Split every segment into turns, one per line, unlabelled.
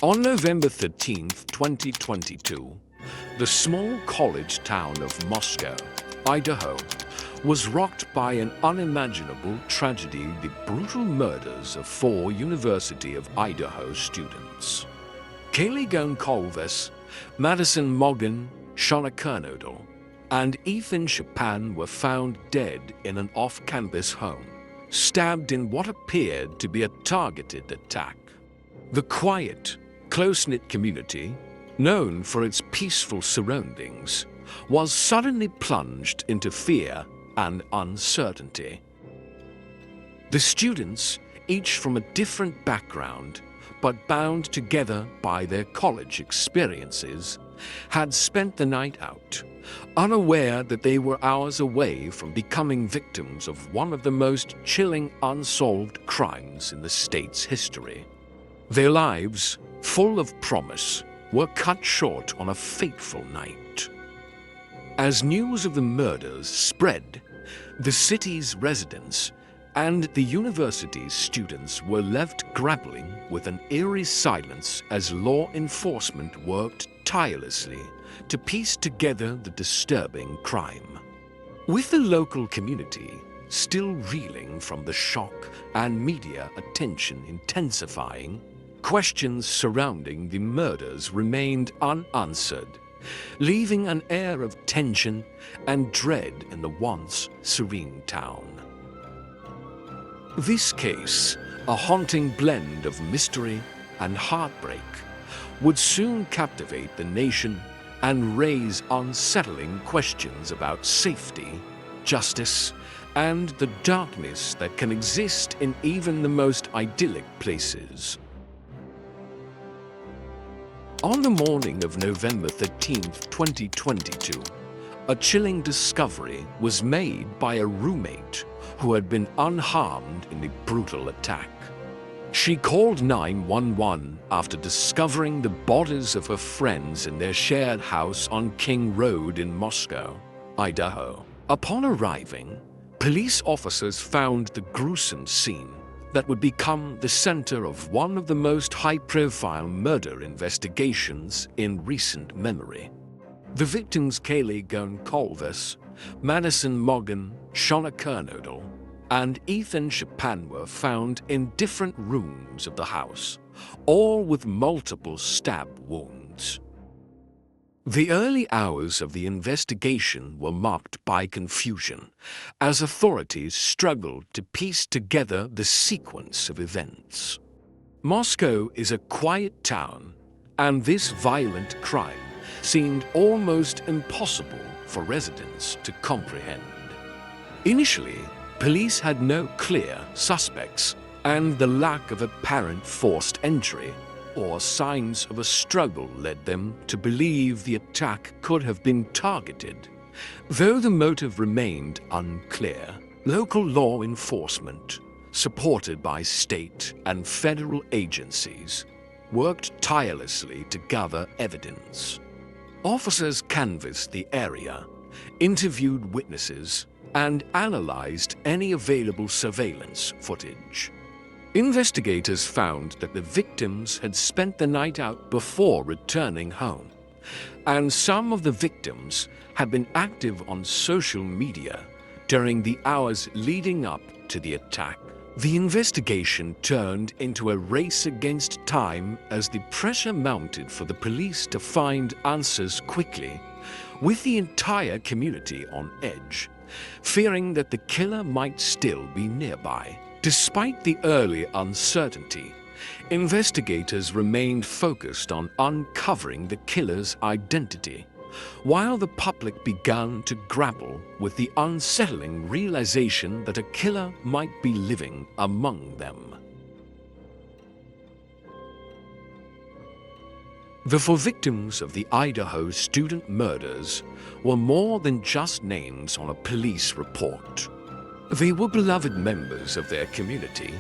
On November 13th, 2022, the small college town of Mosco, Idaho, was rocked by an unimaginable tragedy: the brutal murders of 4 University of Idaho students. Kaylee Goncalves, Madison Morgan, Shauna Kernodle, and Ethan Chapin were found dead in an off-campus home, stabbed in what appeared to be a targeted attack. The quiet, close-knit community, known for its peaceful surroundings, was suddenly plunged into fear and uncertainty. The students, each from a different background, but bound together by their college experiences, had spent the night out, unaware that they were hours away from becoming victims of one of the most chilling unsolved crimes in the state's history. Their lives, full of promise, were cut short on a fateful night. As news of the murders spread, the city's residents and the university's students were left grappling with an eerie silence as law enforcement worked tirelessly to piece together the disturbing crime. With the local community still reeling from the shock and media attention intensifying, questions surrounding the murders remained unanswered, leaving an air of tension and dread in the once serene town. This case, a haunting blend of mystery and heartbreak, would soon captivate the nation and raise unsettling questions about safety, justice, and the darkness that can exist in even the most idyllic places. On the morning of November 13th, 2022, a chilling discovery was made by a roommate who had been unharmed in the brutal attack. She called 911 after discovering the bodies of her friends in their shared house on King Road in Mosco, Idaho. Upon arriving, police officers found the gruesome scene that would become the center of one of the most high-profile murder investigations in recent memory. The victims Kaylee Goncalves, Madison Morgan, Shauna Kernodle, and Ethan Chapin were found in different rooms of the house, all with multiple stab wounds. The early hours of the investigation were marked by confusion, as authorities struggled to piece together the sequence of events. Moscow is a quiet town, and this violent crime seemed almost impossible for residents to comprehend. Initially, police had no clear suspects, and the lack of apparent forced entry or signs of a struggle led them to believe the attack could have been targeted. Though the motive remained unclear, local law enforcement, supported by state and federal agencies, worked tirelessly to gather evidence. Officers canvassed the area, interviewed witnesses, and analyzed any available surveillance footage. Investigators found that the victims had spent the night out before returning home, and some of the victims had been active on social media during the hours leading up to the attack. The investigation turned into a race against time as the pressure mounted for the police to find answers quickly, with the entire community on edge, fearing that the killer might still be nearby. Despite the early uncertainty, investigators remained focused on uncovering the killer's identity, while the public began to grapple with the unsettling realization that a killer might be living among them. The 4 victims of the Idaho student murders were more than just names on a police report. They were beloved members of their community,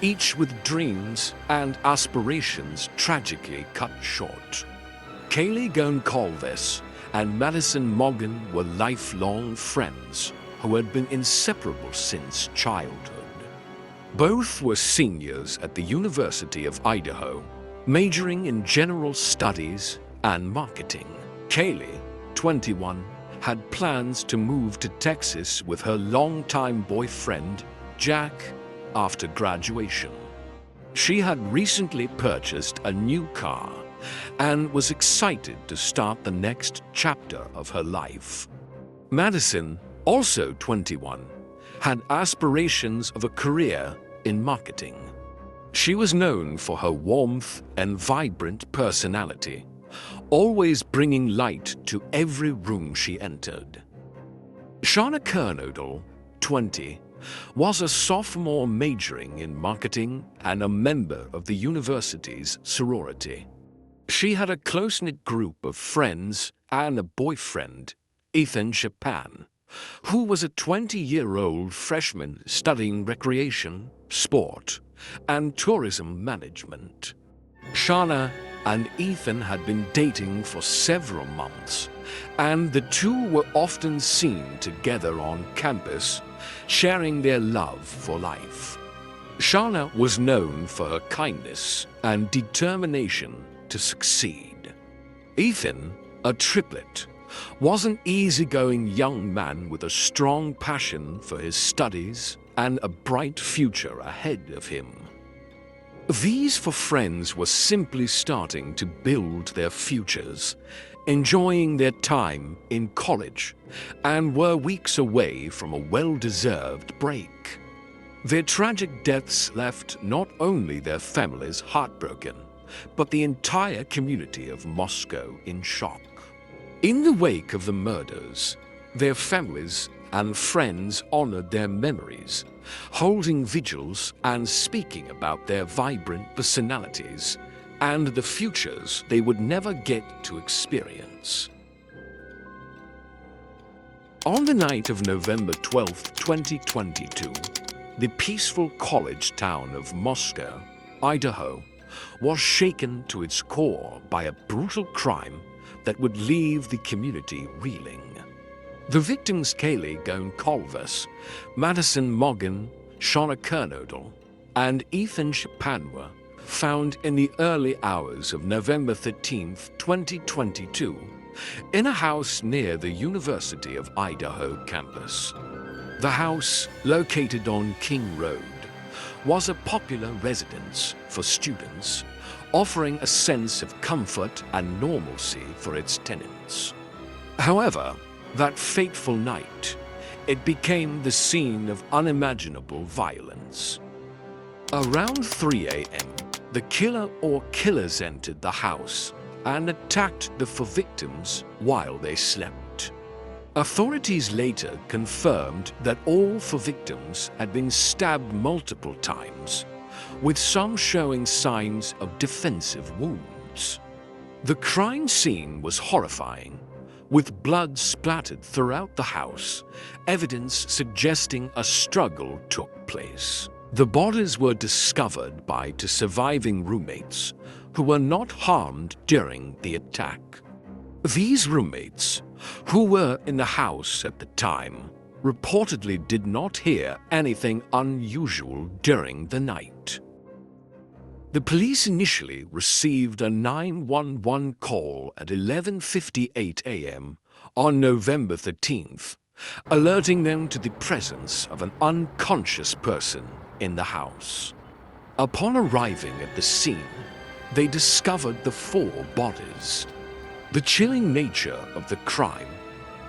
each with dreams and aspirations tragically cut short. Kaylee Goncalves and Madison Morgan were lifelong friends who had been inseparable since childhood. Both were seniors at the University of Idaho, majoring in general studies and marketing. Kaylee, 21, had plans to move to Texas with her longtime boyfriend, Jack, after graduation. She had recently purchased a new car and was excited to start the next chapter of her life. Madison, also 21, had aspirations of a career in marketing. She was known for her warmth and vibrant personality, always bringing light to every room she entered. Shauna Kernodle, 20, was a sophomore majoring in marketing and a member of the university's sorority. She had a close-knit group of friends and a boyfriend, Ethan Chapin, who was a 20-year-old freshman studying recreation, sport, and tourism management. Shauna and Ethan had been dating for several months, and the two were often seen together on campus, sharing their love for life. Shauna was known for her kindness and determination to succeed. Ethan, a triplet, was an easygoing young man with a strong passion for his studies and a bright future ahead of him. These four friends were simply starting to build their futures, enjoying their time in college, and were weeks away from a well-deserved break. Their tragic deaths left not only their families heartbroken, but the entire community of Moscow in shock. In the wake of the murders, their families and friends honored their memories, holding vigils and speaking about their vibrant personalities and the futures they would never get to experience. On the night of November 12, 2022, the peaceful college town of Mosco, Idaho, was shaken to its core by a brutal crime that would leave the community reeling. The victims Kaylee Goncalves, Madison Morgan, Shauna Kernodle, and Ethan Chapin were found in the early hours of November 13, 2022, in a house near the University of Idaho campus. The house, located on King Road, was a popular residence for students, offering a sense of comfort and normalcy for its tenants. However, that fateful night, it became the scene of unimaginable violence. Around 3 a.m., the killer or killers entered the house and attacked the four victims while they slept. Authorities later confirmed that all four victims had been stabbed multiple times, with some showing signs of defensive wounds. The crime scene was horrifying, with blood splattered throughout the house, evidence suggesting a struggle took place. The bodies were discovered by two surviving roommates who were not harmed during the attack. These roommates, who were in the house at the time, reportedly did not hear anything unusual during the night. The police initially received a 911 call at 11:58 a.m. on November 13th, alerting them to the presence of an unconscious person in the house. Upon arriving at the scene, they discovered the four bodies. The chilling nature of the crime,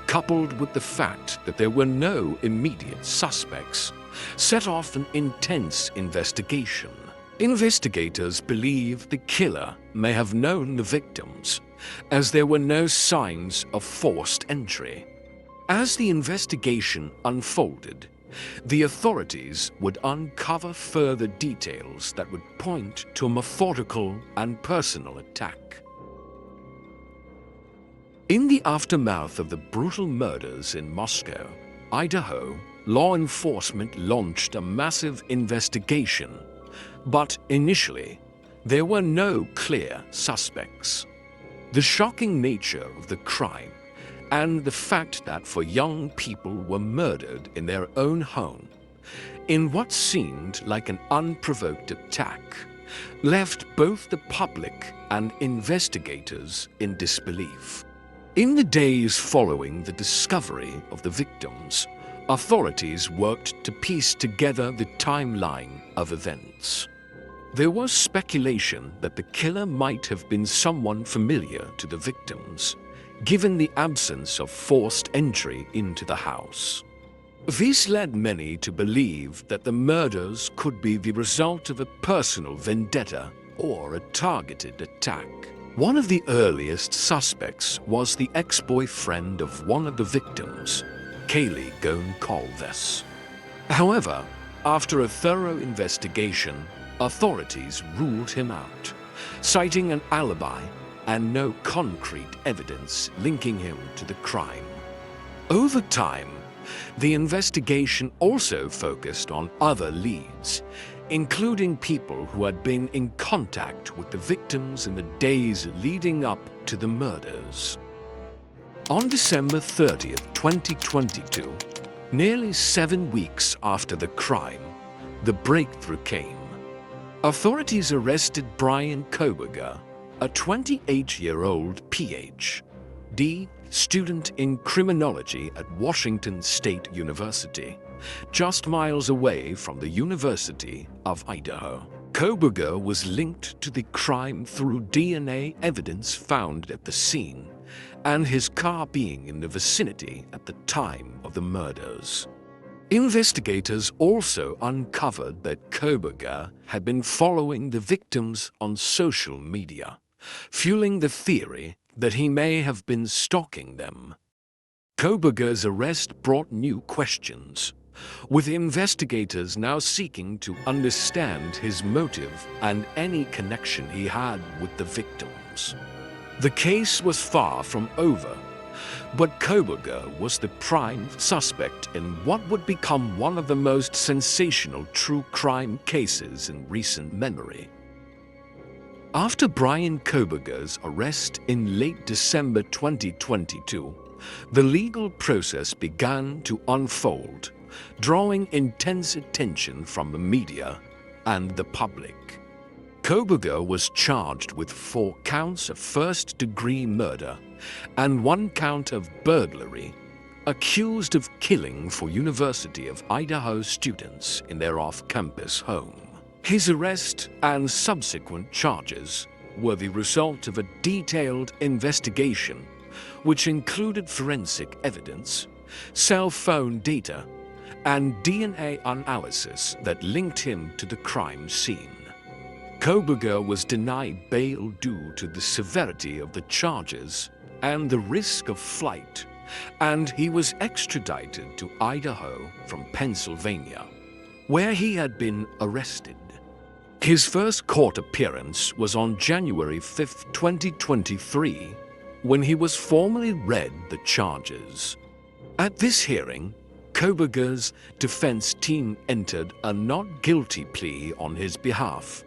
coupled with the fact that there were no immediate suspects, set off an intense investigation. Investigators believe the killer may have known the victims, as there were no signs of forced entry. As the investigation unfolded, the authorities would uncover further details that would point to a methodical and personal attack. In the aftermath of the brutal murders in Moscow, Idaho, law enforcement launched a massive investigation, but initially, there were no clear suspects. The shocking nature of the crime and the fact that four young people were murdered in their own home, in what seemed like an unprovoked attack, left both the public and investigators in disbelief. In the days following the discovery of the victims, authorities worked to piece together the timeline of events. There was speculation that the killer might have been someone familiar to the victims, given the absence of forced entry into the house. This led many to believe that the murders could be the result of a personal vendetta or a targeted attack. One of the earliest suspects was the ex-boyfriend of one of the victims, Kaylee Goncalves. However, after a thorough investigation, authorities ruled him out, citing an alibi and no concrete evidence linking him to the crime. Over time, the investigation also focused on other leads, including people who had been in contact with the victims in the days leading up to the murders. On December 30th, 2022, nearly 7 weeks after the crime, the breakthrough came. Authorities arrested Brian Koberger, a 28-year-old Ph.D. student in criminology at Washington State University, just miles away from the University of Idaho. Koberger was linked to the crime through DNA evidence found at the scene and his car being in the vicinity at the time of the murders. Investigators also uncovered that Koberger had been following the victims on social media, fueling the theory that he may have been stalking them. Koberger's arrest brought new questions, with investigators now seeking to understand his motive and any connection he had with the victims. The case was far from over, but Koberger was the prime suspect in what would become one of the most sensational true crime cases in recent memory. After Brian Koberger's arrest in late December 2022, the legal process began to unfold, drawing intense attention from the media and the public. Koberger was charged with 4 counts of first-degree murder and 1 count of burglary, accused of killing 4 University of Idaho students in their off-campus home. His arrest and subsequent charges were the result of a detailed investigation, which included forensic evidence, cell phone data, and DNA analysis that linked him to the crime scene. Koberger was denied bail due to the severity of the charges and the risk of flight, and he was extradited to Idaho from Pennsylvania, where he had been arrested. His first court appearance was on January 5, 2023, when he was formally read the charges. At this hearing, Koberger's defense team entered a not guilty plea on his behalf,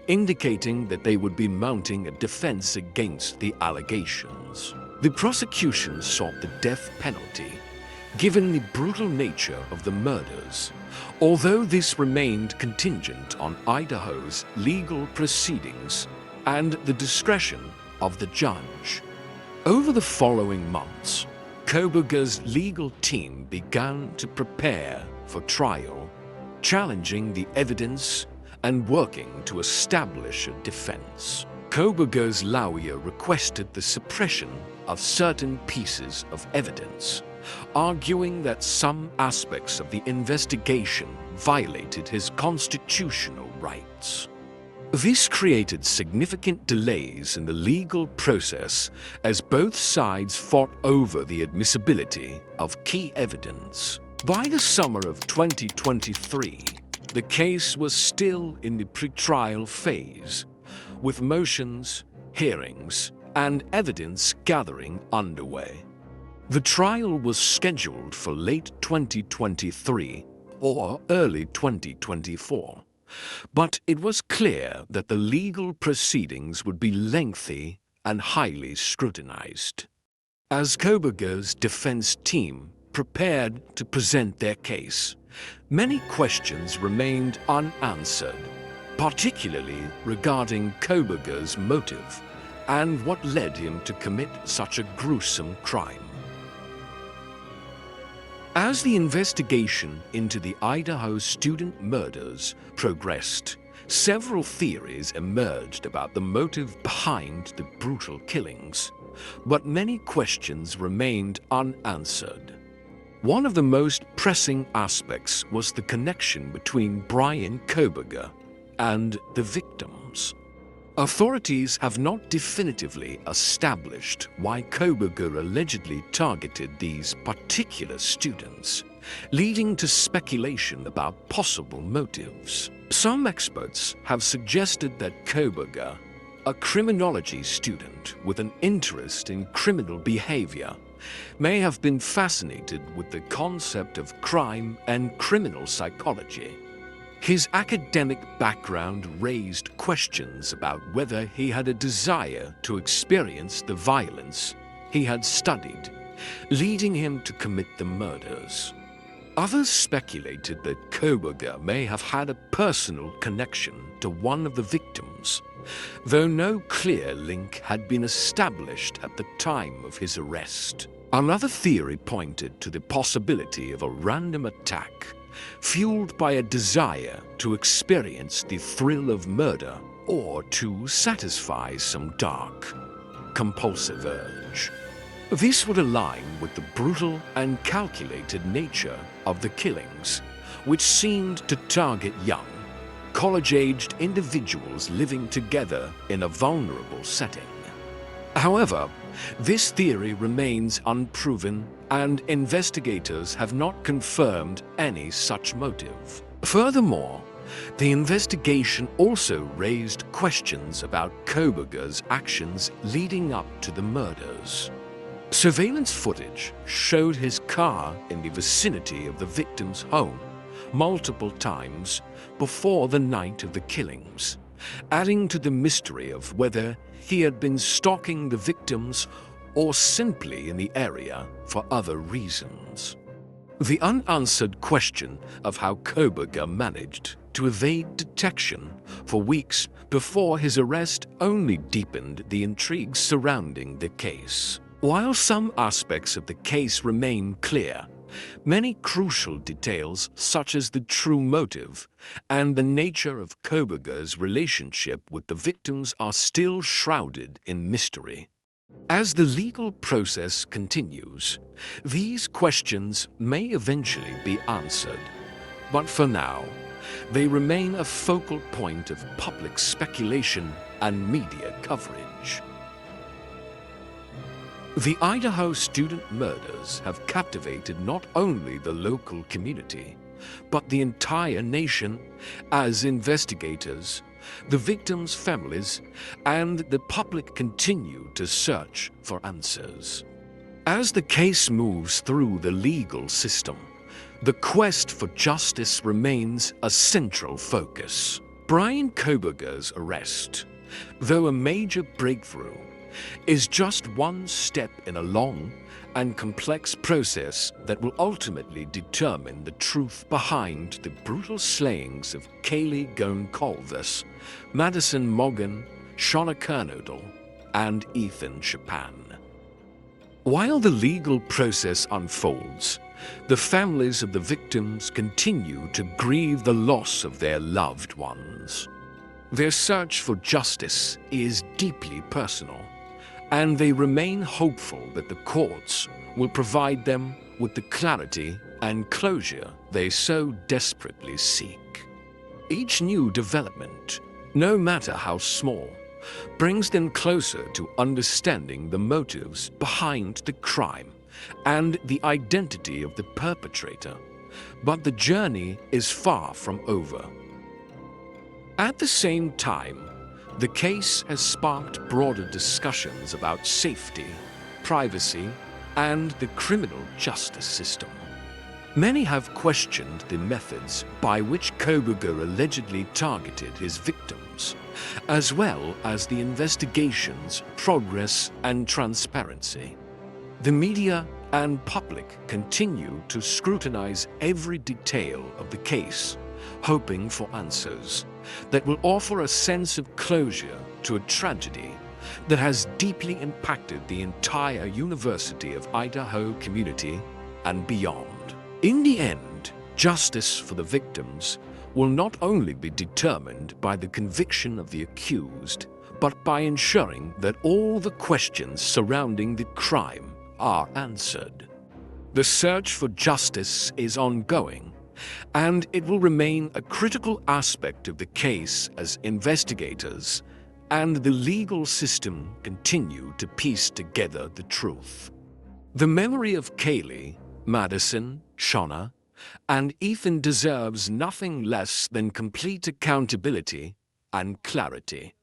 indicating that they would be mounting a defense against the allegations. The prosecution sought the death penalty, given the brutal nature of the murders, although this remained contingent on Idaho's legal proceedings and the discretion of the judge. Over the following months, Koberger's legal team began to prepare for trial, challenging the evidence and working to establish a defense. Koberger's lawyer requested the suppression of certain pieces of evidence, arguing that some aspects of the investigation violated his constitutional rights. This created significant delays in the legal process as both sides fought over the admissibility of key evidence. By the summer of 2023, the case was still in the pretrial phase, with motions, hearings, and evidence gathering underway. The trial was scheduled for late 2023 or early 2024, but it was clear that the legal proceedings would be lengthy and highly scrutinized. As Koberger's defense team prepared to present their case, many questions remained unanswered, particularly regarding Koberger's motive and what led him to commit such a gruesome crime. As the investigation into the Idaho student murders progressed, several theories emerged about the motive behind the brutal killings, but many questions remained unanswered. One of the most pressing aspects was the connection between Brian Koberger and the victims. Authorities have not definitively established why Koberger allegedly targeted these particular students, leading to speculation about possible motives. Some experts have suggested that Koberger, a criminology student with an interest in criminal behavior, may have been fascinated with the concept of crime and criminal psychology. His academic background raised questions about whether he had a desire to experience the violence he had studied, leading him to commit the murders. Others speculated that Koberger may have had a personal connection to one of the victims, though no clear link had been established at the time of his arrest. Another theory pointed to the possibility of a random attack, fueled by a desire to experience the thrill of murder or to satisfy some dark, compulsive urge. This would align with the brutal and calculated nature of the killings, which seemed to target young, college-aged individuals living together in a vulnerable setting. However, this theory remains unproven, and investigators have not confirmed any such motive. Furthermore, the investigation also raised questions about Koberger's actions leading up to the murders. Surveillance footage showed his car in the vicinity of the victim's home multiple times before the night of the killings, adding to the mystery of whether he had been stalking the victims or simply in the area for other reasons. The unanswered question of how Koberger managed to evade detection for weeks before his arrest only deepened the intrigue surrounding the case. While some aspects of the case remain clear, many crucial details such as the true motive and the nature of Koberger's relationship with the victims are still shrouded in mystery. As the legal process continues, these questions may eventually be answered, but for now, they remain a focal point of public speculation and media coverage. The Idaho student murders have captivated not only the local community, but the entire nation as investigators, the victims' families, and the public continue to search for answers. As the case moves through the legal system, the quest for justice remains a central focus. Brian Koberger's arrest, though a major breakthrough, is just one step in a long and complex process that will ultimately determine the truth behind the brutal slayings of Kaylee Goncalves, Madison Morgan, Shauna Kernodle, and Ethan Chapin. While the legal process unfolds, the families of the victims continue to grieve the loss of their loved ones. Their search for justice is deeply personal, and they remain hopeful that the courts will provide them with the clarity and closure they so desperately seek. Each new development, no matter how small, brings them closer to understanding the motives behind the crime and the identity of the perpetrator, but the journey is far from over. At the same time, the case has sparked broader discussions about safety, privacy, and the criminal justice system. Many have questioned the methods by which Koberger allegedly targeted his victims, as well as the investigation's progress and transparency. The media and public continue to scrutinize every detail of the case, hoping for answers that will offer a sense of closure to a tragedy that has deeply impacted the entire University of Idaho community and beyond. In the end, justice for the victims will not only be determined by the conviction of the accused, but by ensuring that all the questions surrounding the crime are answered. The search for justice is ongoing, and it will remain a critical aspect of the case as investigators and the legal system continue to piece together the truth. The memory of Kaylee, Madison, Shauna, and Ethan deserves nothing less than complete accountability and clarity.